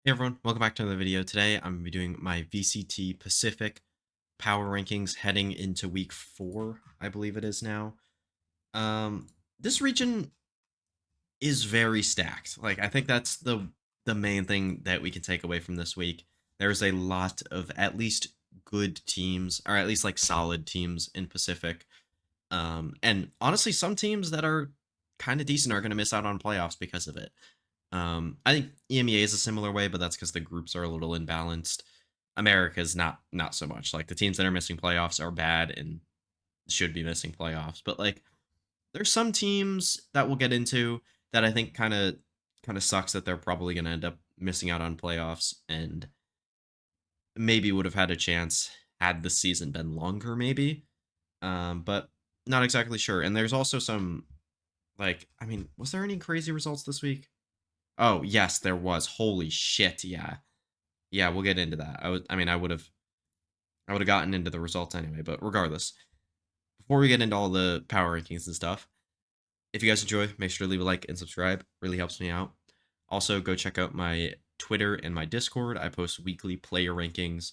Hey everyone, welcome back to another video. Today I'm going to be doing my VCT Pacific power rankings heading into week 4, I believe it is now. This region is very stacked. I think that's the main thing that we can take away from this week. There's a lot of at least good teams, or at least like solid teams in Pacific. And honestly, some teams that are kind of decent are going to miss out on playoffs because of it. I think EMEA is a similar way, but that's because the groups are a little imbalanced. America's not so much. Like the teams that are missing playoffs are bad and should be missing playoffs. But like there's some teams that we'll get into that I think kind of sucks that they're probably going to end up missing out on playoffs and maybe would have had a chance had the season been longer, maybe. But not exactly sure. And there's also some was there any crazy results this week? Oh, yes, there was. Holy shit, yeah. Yeah, we'll get into that. I would have gotten into the results anyway, but regardless. Before we get into all the power rankings and stuff, if you guys enjoy, make sure to leave a like and subscribe. Really helps me out. Also, go check out my Twitter and my Discord. I post weekly player rankings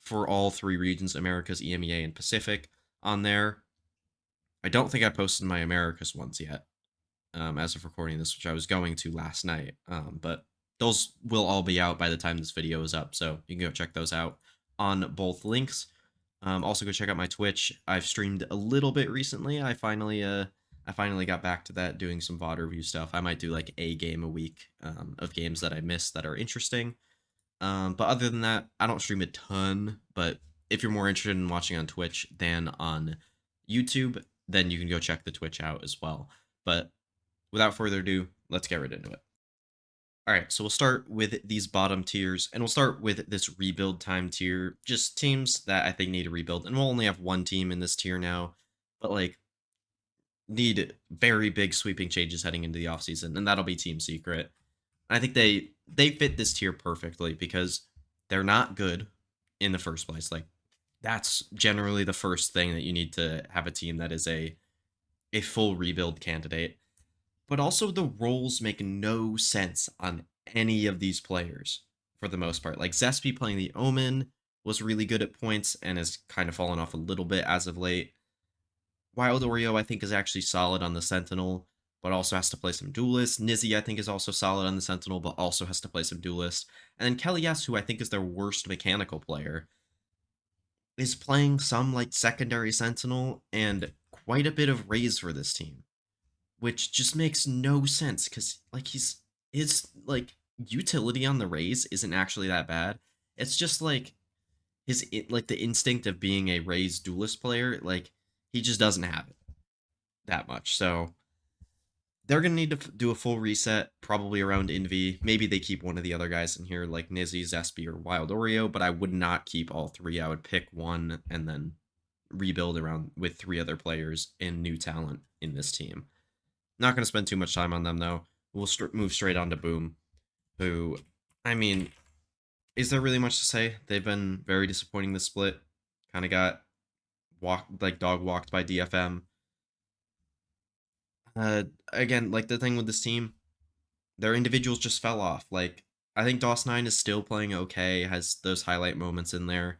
for all 3 regions, Americas, EMEA, and Pacific on there. I don't think I posted my Americas ones yet. As of recording this, which I was going to last night. But those will all be out by the time this video is up, so you can go check those out on both links. Also, go check out my Twitch. I've streamed a little bit recently. I finally got back to that, doing some VOD review stuff. I might do like a game a week of games that I missed that are interesting. But other than that, I don't stream a ton. But if you're more interested in watching on Twitch than on YouTube, then you can go check the Twitch out as well. But without further ado, let's get right into it. All right, so we'll start with these bottom tiers, and we'll start with this rebuild time tier, just teams that I think need to rebuild. And we'll only have one team in this tier now, but like need very big sweeping changes heading into the offseason, and that'll be Team Secret. I think they fit this tier perfectly because they're not good in the first place. Like that's generally the first thing that you need to have a team that is a full rebuild candidate. But also the roles make no sense on any of these players for the most part. Like Zespi playing the Omen was really good at points and has kind of fallen off a little bit as of late. Wild Oreo I think is actually solid on the Sentinel, but also has to play some Duelist. Nizzy I think is also solid on the Sentinel, but also has to play some Duelist. And then Kelly S, who I think is their worst mechanical player, is playing some like secondary Sentinel and quite a bit of Raze for this team, which just makes no sense because like his like utility on the Raze isn't actually that bad. It's just like like the instinct of being a Raze duelist player, like he just doesn't have it that much. So they're gonna need to do a full reset, probably around Envy. Maybe they keep one of the other guys in here, like Nizzy, Zespi, or Wild Oreo, but I would not keep all 3. I would pick one and then rebuild around with 3 other players and new talent in this team. Not going to spend too much time on them, though. We'll move straight on to Boom, who, I mean, is there really much to say? They've been very disappointing this split. Kind of got dog walked by DFM. Again, like the thing with this team, their individuals just fell off. Like, I think DOS9 is still playing okay, has those highlight moments in there,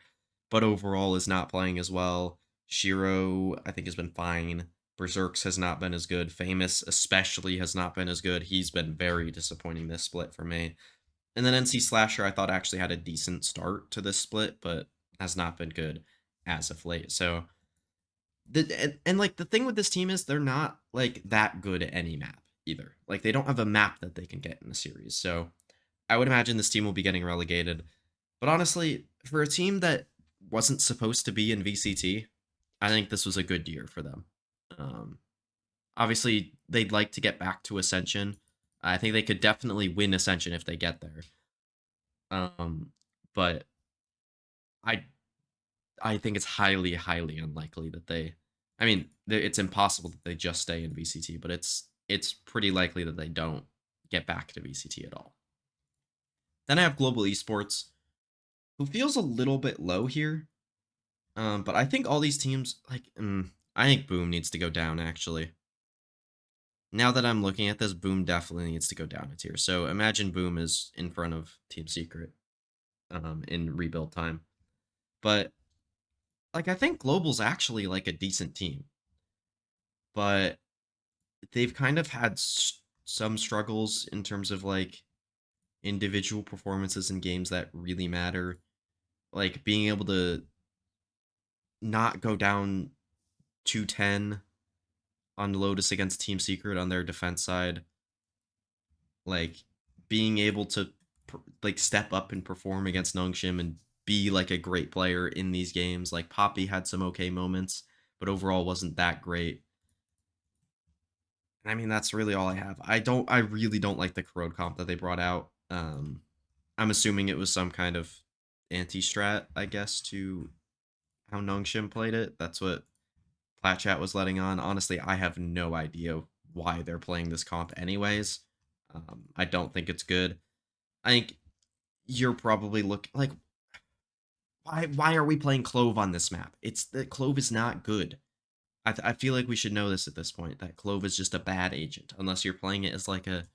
but overall is not playing as well. Shiro, I think, has been fine. Berserks has not been as good. Famous, especially, has not been as good. He's been very disappointing this split for me. And then NC Slasher, I thought actually had a decent start to this split, but has not been good as of late. So, like the thing with this team is they're not like that good at any map either. Like they don't have a map that they can get in a series. So, I would imagine this team will be getting relegated. But honestly, for a team that wasn't supposed to be in VCT, I think this was a good year for them. Um, Obviously, they'd like to get back to Ascension. I think they could definitely win Ascension if they get there. But I I think it's highly, highly unlikely that they. I mean, it's impossible that they just stay in VCT, but it's pretty likely that they don't get back to VCT at all. Then I have Global Esports, who feels a little bit low here. But I think all these teams, I think Boom needs to go down, actually. now that I'm looking at this, Boom definitely needs to go down a tier. So imagine Boom is in front of Team Secret in rebuild time. But like I think Global's actually like a decent team, but they've kind of had some struggles in terms of like individual performances in games that really matter, like being able to not go down 210 on Lotus against Team Secret on their defense side, like being able to like step up and perform against Nongshim and be like a great player in these games. Like Poppy had some okay moments, but overall wasn't that great. And I mean that's really all I have. I really don't like the corrode comp that they brought out. I'm assuming it was some kind of anti-strat, I guess, to how Nongshim played it. That's what Platchat was letting on. Honestly, I have no idea why they're playing this comp anyways. I don't think it's good. I think you're probably looking like why are we playing Clove on this map? It's that Clove is not good. I feel like we should know this at this point, that Clove is just a bad agent unless you're playing it as like a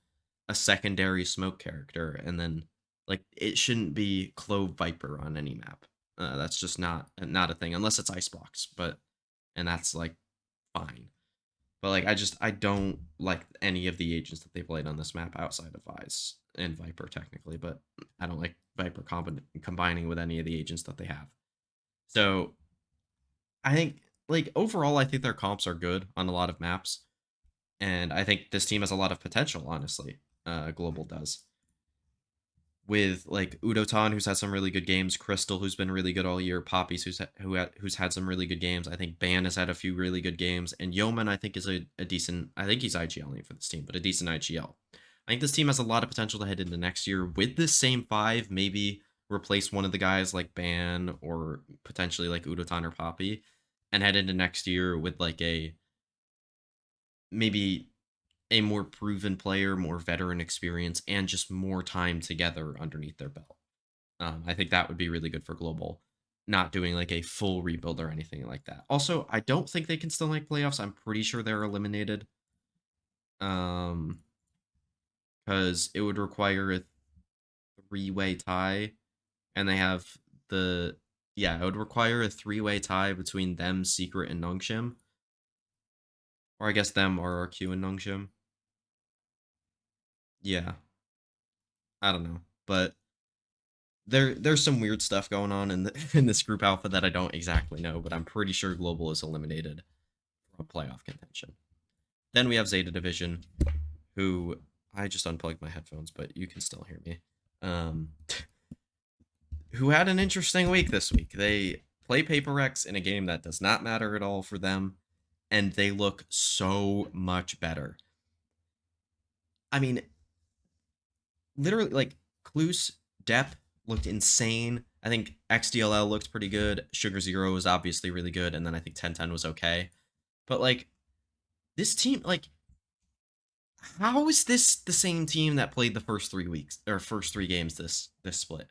secondary smoke character, and then like it shouldn't be Clove Viper on any map. That's just not a thing unless it's Icebox, but and that's like fine. But like I don't like any of the agents that they played on this map outside of Vice and Viper technically, but I don't like Viper combining with any of the agents that they have. So I think like overall I think their comps are good on a lot of maps, and I think this team has a lot of potential. Honestly, Global does, with like Udotan, who's had some really good games, Crystal, who's been really good all year, Poppies, who's had some really good games. I think Ban has had a few really good games, and Yeoman I think is a decent. I think he's IGLing for this team, but a decent IGL. I think this team has a lot of potential to head into next year with this same five. Maybe replace one of the guys like Ban or potentially like Udotan or Poppy, and head into next year with like a maybe a more proven player, more veteran experience, and just more time together underneath their belt. I think that would be really good for Global, not doing like a full rebuild or anything like that. Also, I don't think they can still make playoffs. I'm pretty sure they're eliminated. Because it would require a three-way tie, and they have the yeah, it would require a three-way tie between them, Secret, and Nongshim, or I guess them, RRQ, and Nongshim. Yeah, I don't know, but there's some weird stuff going on in in this group alpha that I don't exactly know, but I'm pretty sure Global is eliminated from playoff contention. Then we have Zeta Division, who I just unplugged my headphones, but you can still hear me. Um, who had an interesting week this week. They play Paper X in a game that does not matter at all for them, and they look so much better. I mean, literally, like, Cluse, Depp looked insane. I think XDLL looked pretty good. Sugar Zero was obviously really good, and then I think 1010 was okay. But, like, this team, like, how is this the same team that played the first 3 weeks, or first 3 games this split?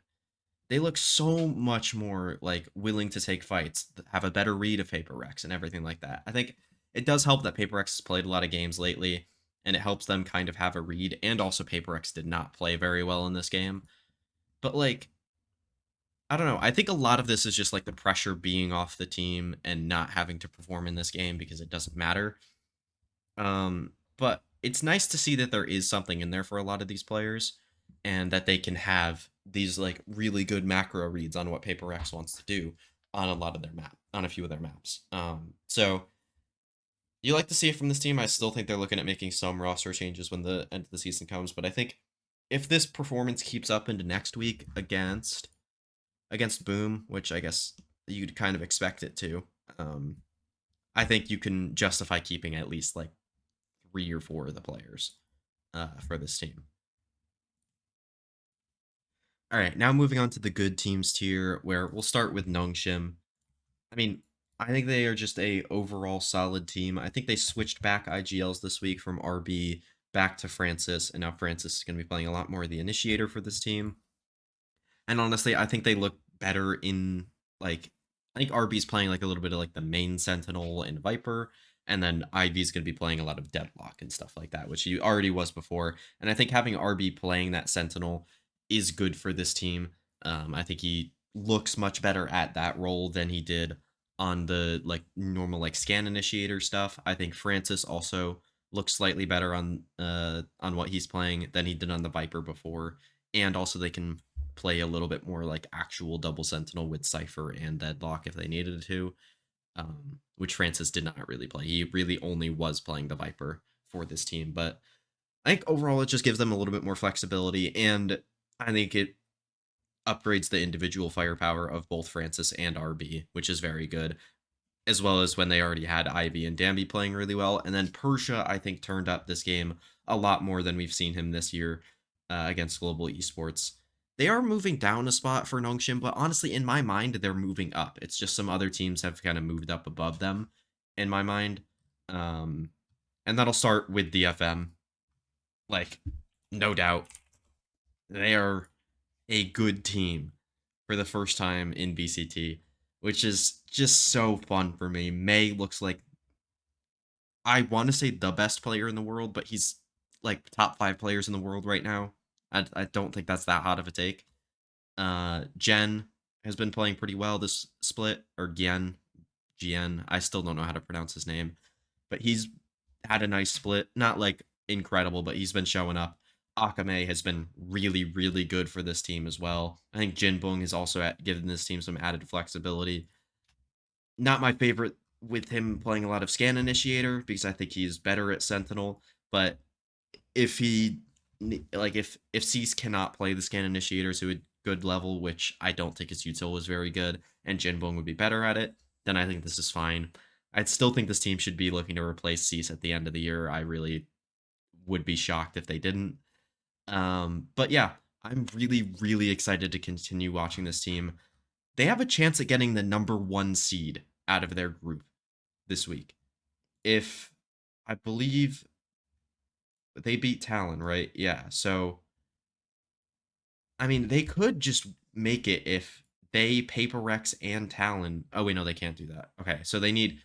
They look so much more like willing to take fights, have a better read of Paper Rex and everything like that. I think it does help that Paper Rex has played a lot of games lately, and it helps them kind of have a read. And also, Paper Rex did not play very well in this game, but like I don't know. I think a lot of this is just like the pressure being off the team and not having to perform in this game because it doesn't matter. But it's nice to see that there is something in there for a lot of these players, and that they can have these like really good macro reads on what Paper X wants to do on a lot of their map, on a few of their maps. So you like to see it from this team. I still think they're looking at making some roster changes when the end of the season comes, but I think if this performance keeps up into next week against Boom, which I guess you'd kind of expect it to, I think you can justify keeping at least like 3 or 4 of the players for this team. All right, now moving on to the good teams tier, where we'll start with Nongshim. I mean, I think they are just a overall solid team. I think they switched back IGLs this week from RB back to Francis, and now Francis is going to be playing a lot more of the initiator for this team. And honestly, I think they look better in like I think RB's playing like a little bit of like the main Sentinel and Viper, And then Ivy's going to be playing a lot of Deadlock and stuff like that, which he already was before. And I think having RB playing that Sentinel is good for this team. I think he looks much better at that role than he did on the like normal like scan initiator stuff. I think Francis also looks slightly better on what he's playing than he did on the Viper before. And also they can play a little bit more like actual double sentinel with Cypher and Deadlock if they needed to, which Francis did not really play. He really only was playing the Viper for this team. But I think overall it just gives them a little bit more flexibility, and I think it upgrades the individual firepower of both Francis and RB, which is very good, as well as when they already had Ivy and Danby playing really well. And then Persia, I think, turned up this game a lot more than we've seen him this year against Global Esports. They are moving down a spot for Nongshim, but honestly, in my mind, they're moving up. It's just some other teams have kind of moved up above them, in my mind. And that'll start with DFM. Like, no doubt, they are a good team for the first time in VCT, which is just so fun for me. May looks like, I want to say the best player in the world, but he's like top 5 players in the world right now. I don't think that's that hot of a take. Jen has been playing pretty well this split, or Gien. I still don't know how to pronounce his name, but he's had a nice split. Not like incredible, but he's been showing up. Akame has been really, really good for this team as well. I think Jinbong has also given this team some added flexibility. Not my favorite with him playing a lot of scan initiator because I think he's better at sentinel, but if he if Cease cannot play the scan initiator to a good level, which I don't think his util is very good, and Jinbong would be better at it, then I think this is fine. I'd still think this team should be looking to replace Cease at the end of the year. I really would be shocked if they didn't. But yeah, I'm really, really excited to continue watching this team. They have a chance at getting the number 1 seed out of their group this week. If I believe they beat Talon, right? Yeah. So, I mean, they could just make it if they Paper Rex and Talon. Oh wait, no, they can't do that. Okay, so they need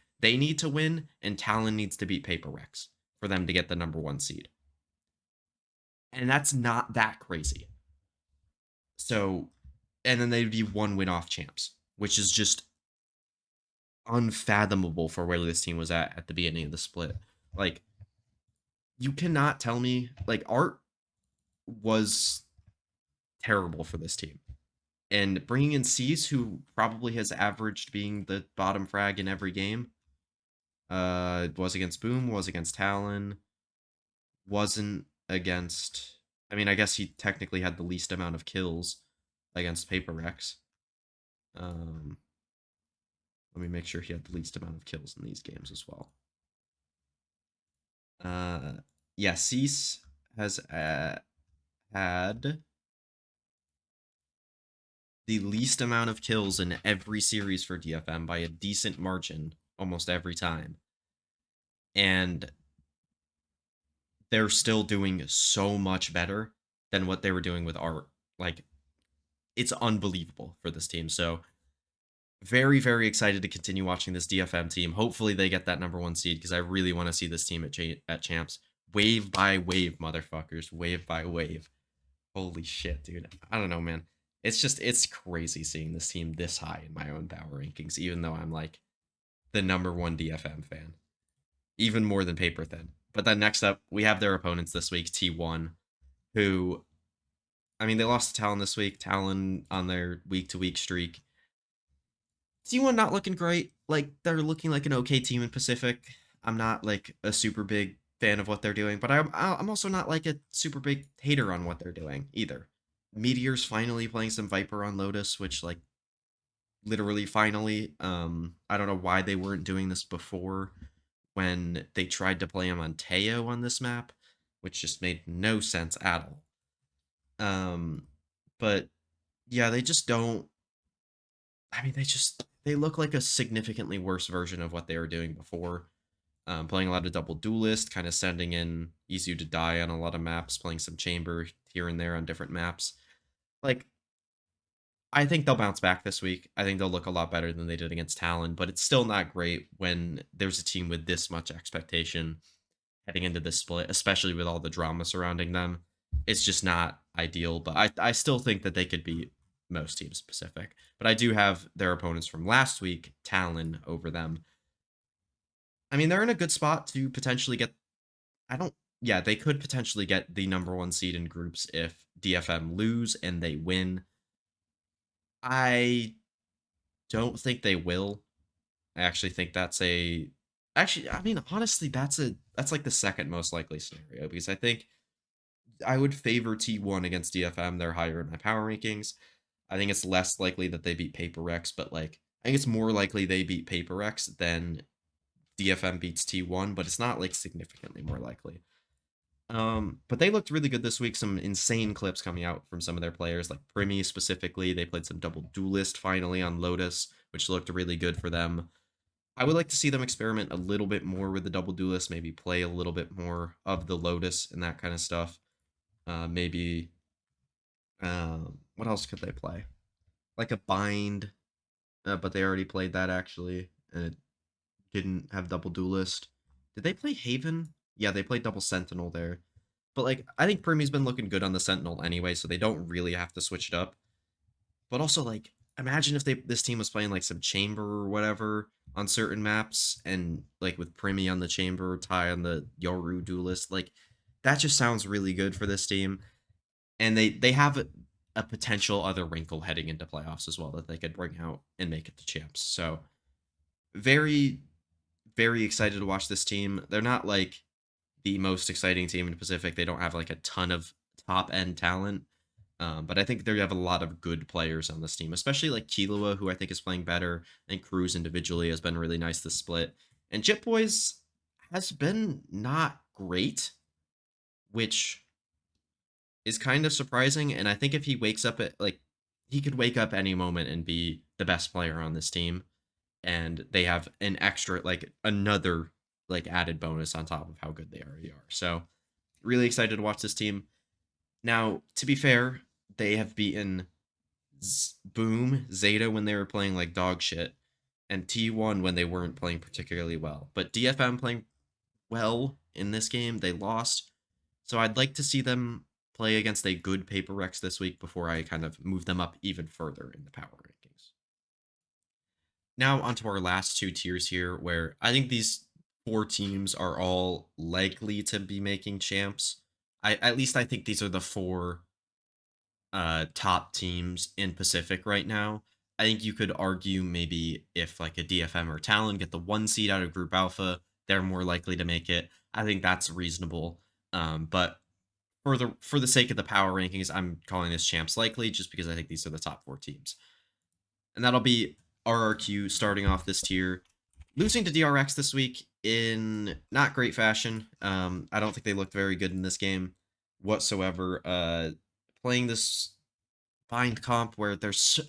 to win, and Talon needs to beat Paper Rex for them to get the number 1 seed, and that's not that crazy. So, and then they'd be 1 win off champs, which is just unfathomable for where this team was at the beginning of the split. Like, you cannot tell me like Art was terrible for this team. And bringing in Cease, who probably has averaged being the bottom frag in every game, was against Boom, was against Talon, wasn't against. I mean, I guess he technically had the least amount of kills against Paper Rex. Let me make sure he had the least amount of kills in these games as well. Yeah, Cease has had the least amount of kills in every series for DFM by a decent margin almost every time. And they're still doing so much better than what they were doing with Art. Like, it's unbelievable for this team. So, very, very excited to continue watching this DFM team. Hopefully, they get that number 1 seed because I really want to see this team at champs. Wave by wave, motherfuckers. Wave by wave. Holy shit, dude. I don't know, man. It's crazy seeing this team this high in my own power rankings, even though I'm like the number 1 DFM fan. Even more than Paper Thin. But then next up, we have their opponents this week, T1, who, I mean, they lost to Talon this week. Talon on their week-to-week streak. T1 not looking great. Like, they're looking like an okay team in Pacific. I'm not like a super big fan of what they're doing, but I'm also not like a super big hater on what they're doing either. Meteor's finally playing some Viper on Lotus, which like literally finally. I don't know why they weren't doing this before when they tried to play him on Teo on this map, which just made no sense at all. But yeah, they just don't. I mean, they look like a significantly worse version of what they were doing before. Playing a lot of double duelist, kind of sending in Easy to Die on a lot of maps, playing some chamber here and there on different maps. Like, I think they'll bounce back this week. I think they'll look a lot better than they did against Talon, but it's still not great when there's a team with this much expectation heading into this split, especially with all the drama surrounding them. It's just not ideal, but I still think that they could beat most teams Pacific. But I do have their opponents from last week, Talon, over them. I mean, they're in a good spot to potentially get. I don't. Yeah, they could potentially get the number one seed in groups if DFM lose and they win. I don't think they will. I actually think that's a. Actually, I mean, honestly, that's like the second most likely scenario because I think I would favor T1 against DFM. They're higher in my power rankings. I think it's less likely that they beat Paper Rex, but like I think it's more likely they beat Paper Rex than DFM beats T1, but it's not like significantly more likely. But they looked really good this week. Some insane clips coming out from some of their players, like Primi specifically. They played some double duelist finally on Lotus, which looked really good for them. I would like to see them experiment a little bit more with the double duelist, maybe play a little bit more of the Lotus and that kind of stuff. Maybe what else could they play? Like a bind, but they already played that actually, and it didn't have double duelist. Did they play Haven? Yeah, they played double Sentinel there. But like, I think Primi's been looking good on the Sentinel anyway, so they don't really have to switch it up. But also, like, imagine if this team was playing like some Chamber or whatever on certain maps, and like with Primi on the Chamber, Ty on the Yoru duelist. Like, that just sounds really good for this team. And they have a potential other wrinkle heading into playoffs as well that they could bring out and make it to champs. So very, very excited to watch this team. They're not like the most exciting team in the Pacific. They don't have like a ton of top end talent. But I think they have a lot of good players on this team, especially like Killua, who I think is playing better, and Cruz individually has been really nice this split. And Jit Boys has been not great, which is kind of surprising. And I think if he wakes up at like he could wake up any moment and be the best player on this team. And they have an extra like another like added bonus on top of how good they already are. So really excited to watch this team. Now, to be fair, they have beaten Boom, Zeta when they were playing like dog shit, and T1 when they weren't playing particularly well. But DFM playing well in this game, they lost. So I'd like to see them play against a good Paper Rex this week before I kind of move them up even further in the power rankings. Now onto our last two tiers here, where I think these four teams are all likely to be making champs. At least I think these are the four top teams in Pacific right now. I think you could argue maybe if like a DFM or Talon get the one seed out of Group Alpha, they're more likely to make it. I think that's reasonable. But for the sake of the power rankings, I'm calling this champs likely just because I think these are the top four teams. And that'll be RRQ starting off this tier. Losing to DRX this week in not great fashion. I don't think they looked very good in this game whatsoever. Playing this bind comp where there's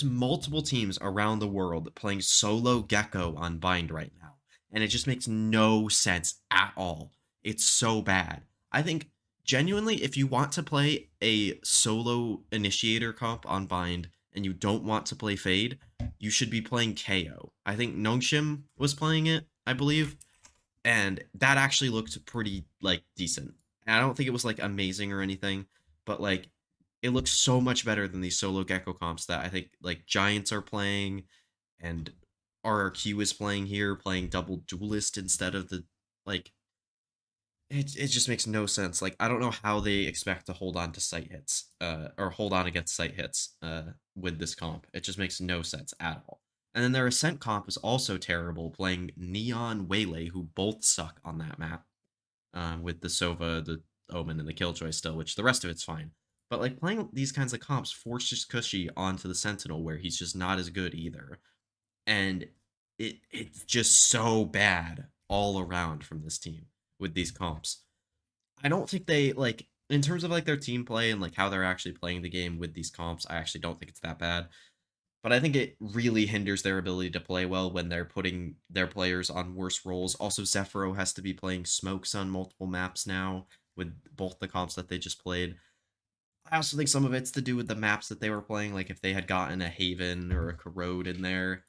multiple teams around the world playing solo Gecko on bind right now, and it just makes no sense at all. It's so bad. I think genuinely, if you want to play a solo initiator comp on bind and you don't want to play Fade, you should be playing KO. I think Nongshim was playing it, I believe, and that actually looked pretty like decent. And I don't think it was like amazing or anything, but like it looks so much better than these solo Gecko comps that I think like Giants are playing, and RRQ is playing here, playing double duelist instead of the like it just makes no sense. Like I don't know how they expect to hold on to site hits, or hold on against site hits, with this comp. It just makes no sense at all. And then their Ascent comp is also terrible, playing Neon Waylay, who both suck on that map, with the Sova, the Omen, and the Killjoy still, which the rest of it's fine. But like playing these kinds of comps forces Cushy onto the Sentinel, where he's just not as good either, and it's just so bad all around from this team with these comps. I don't think they like in terms of like their team play and like how they're actually playing the game with these comps. I actually don't think it's that bad, but I think it really hinders their ability to play well when they're putting their players on worse roles. Also, Zephyro has to be playing smokes on multiple maps now with both the comps that they just played. I also think some of it's to do with the maps that they were playing. Like if they had gotten a Haven or a Corrode in there,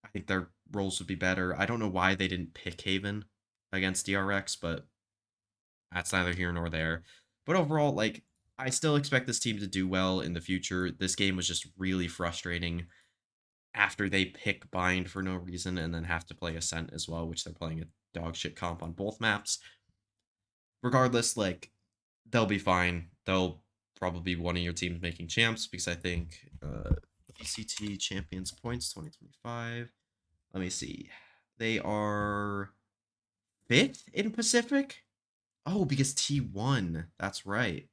I think their roles would be better. I don't know why they didn't pick Haven against DRX, but that's neither here nor there. But overall, like, I still expect this team to do well in the future. This game was just really frustrating after they pick Bind for no reason and then have to play Ascent as well, which they're playing a dog shit comp on both maps. Regardless, like, they'll be fine. They'll probably be one of your teams making champs because I think VCT Champions Points 2025. Let me see. They are 5th in Pacific? Oh, because T1. That's right.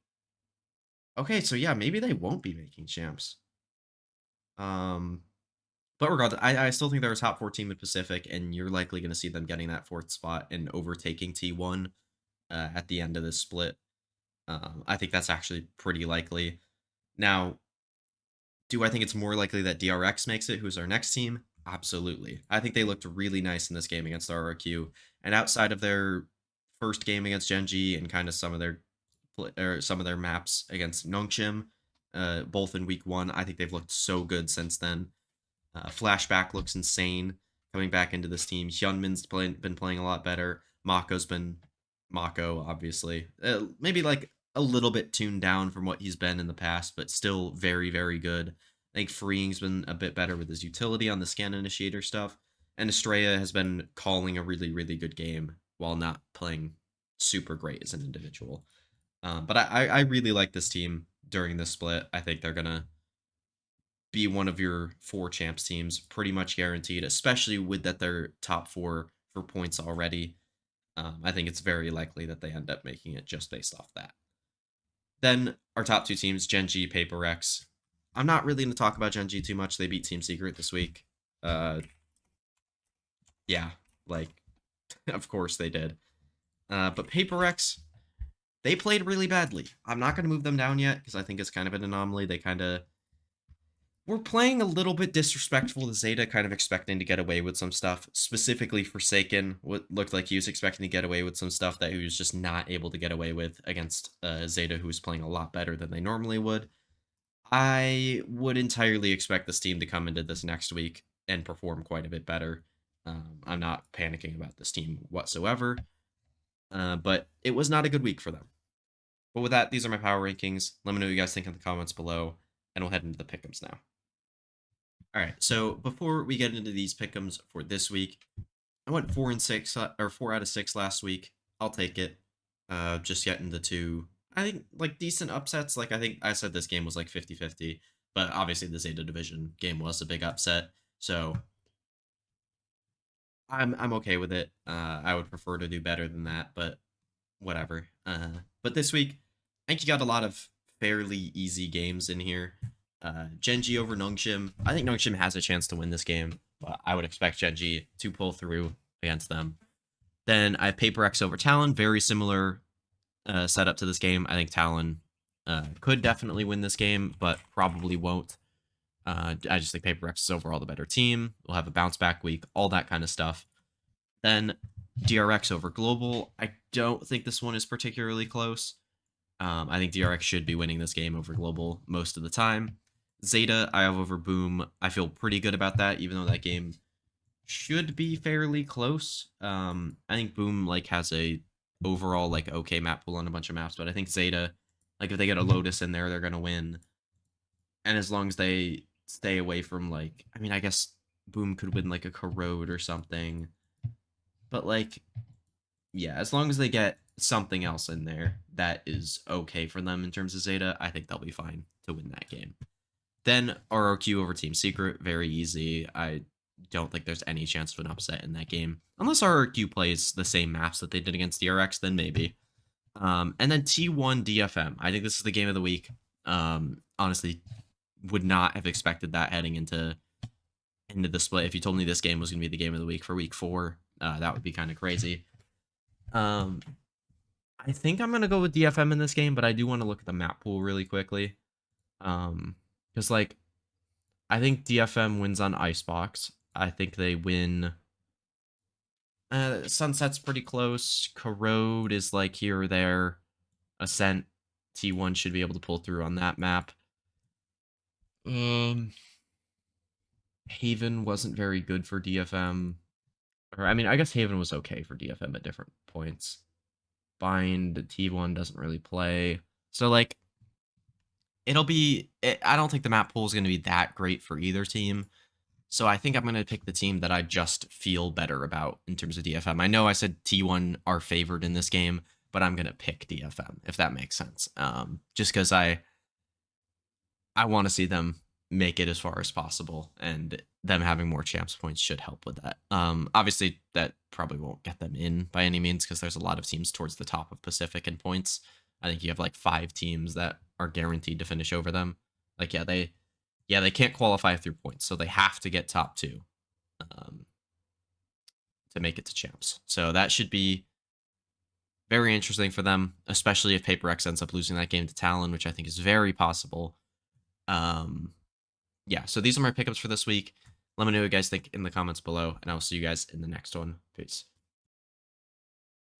Okay, so yeah, maybe they won't be making champs. Um, but regardless, I still think they're a top 4 team in Pacific, and you're likely going to see them getting that 4th spot and overtaking T1 at the end of this split. I think that's actually pretty likely. Now, do I think it's more likely that DRX makes it, who's our next team? Absolutely. I think they looked really nice in this game against RRQ. And outside of their first game against Genji and kind of some of their maps against Nongshim, both in week 1, I think they've looked so good since then. Flashback looks insane coming back into this team. Hyunmin's been playing a lot better. Mako's been Mako, obviously. Maybe like a little bit tuned down from what he's been in the past, but still very, very good. I think Freeing's been a bit better with his utility on the scan initiator stuff. And Estrella has been calling a really, really good game while not playing super great as an individual. But I really like this team during this split. I think they're going to be one of your 4 champs teams, pretty much guaranteed, especially with that they're top 4 for points already. I think it's very likely that they end up making it just based off that. Then our top 2 teams, Genji, Paper X. I'm not really going to talk about Genji too much. They beat Team Secret this week. Yeah, like, of course they did. But Paper X, they played really badly. I'm not going to move them down yet because I think it's kind of an anomaly. They kind of were playing a little bit disrespectful to Zeta, kind of expecting to get away with some stuff. Specifically Forsaken, what looked like he was expecting to get away with some stuff that he was just not able to get away with against Zeta, who was playing a lot better than they normally would. I would entirely expect this team to come into this next week and perform quite a bit better. I'm not panicking about this team whatsoever, but it was not a good week for them. But with that, these are my power rankings. Let me know what you guys think in the comments below, and we'll head into the Pickems now. All right, so before we get into these pick'ems for this week, I went 4 and 6 or 4 out of 6 last week. I'll take it. Just getting the 2, I think, like, decent upsets. Like, I think I said this game was like 50-50, but obviously the Zeta Division game was a big upset. So I'm okay with it. I would prefer to do better than that, but whatever. But this week, I think you got a lot of fairly easy games in here. Genji over Nongshim. I think Nongshim has a chance to win this game, but I would expect Genji to pull through against them. Then I have Paper X over Talon. Very similar setup to this game. I think Talon could definitely win this game, but probably won't. I just think Paper X is overall the better team. We'll have a bounce back week, all that kind of stuff. Then DRX over Global. I don't think this one is particularly close. I think DRX should be winning this game over Global most of the time. Zeta, I have over Boom. I feel pretty good about that, even though that game should be fairly close. I think Boom like has a overall like okay map pool on a bunch of maps, but I think Zeta, like if they get a Lotus in there, they're gonna win. And as long as they stay away from like, I mean, I guess Boom could win like a Corrode or something, but like, yeah, as long as they get something else in there that is okay for them in terms of Zeta, I think they'll be fine to win that game. Then RRQ over Team Secret, very easy. I don't think there's any chance of an upset in that game. Unless RRQ plays the same maps that they did against DRX, then maybe. And then T1 DFM. I think this is the game of the week. Honestly, would not have expected that heading into the split. If you told me this game was going to be the game of the week for week 4, that would be kind of crazy. I think I'm going to go with DFM in this game, but I do want to look at the map pool really quickly. Because, like, I think DFM wins on Icebox. I think they win. Sunset's pretty close. Corrode is, like, here or there. Ascent T1 should be able to pull through on that map. Haven wasn't very good for DFM. Or, I mean, I guess Haven was okay for DFM at different points. Bind, T1 doesn't really play. So, like, I don't think the map pool is going to be that great for either team. So I think I'm going to pick the team that I just feel better about in terms of DFM. I know I said T1 are favored in this game, but I'm going to pick DFM, if that makes sense. Just because I want to see them make it as far as possible, and them having more champs points should help with that. Obviously, that probably won't get them in by any means because there's a lot of teams towards the top of Pacific in points. I think you have like 5 teams that are guaranteed to finish over them. Like, they can't qualify through points, so they have to get top 2 to make it to champs. So that should be very interesting for them, especially if Paper X ends up losing that game to Talon, which I think is very possible. Yeah, so these are my pickups for this week. Let me know what you guys think in the comments below, and I'll see you guys in the next one. Peace.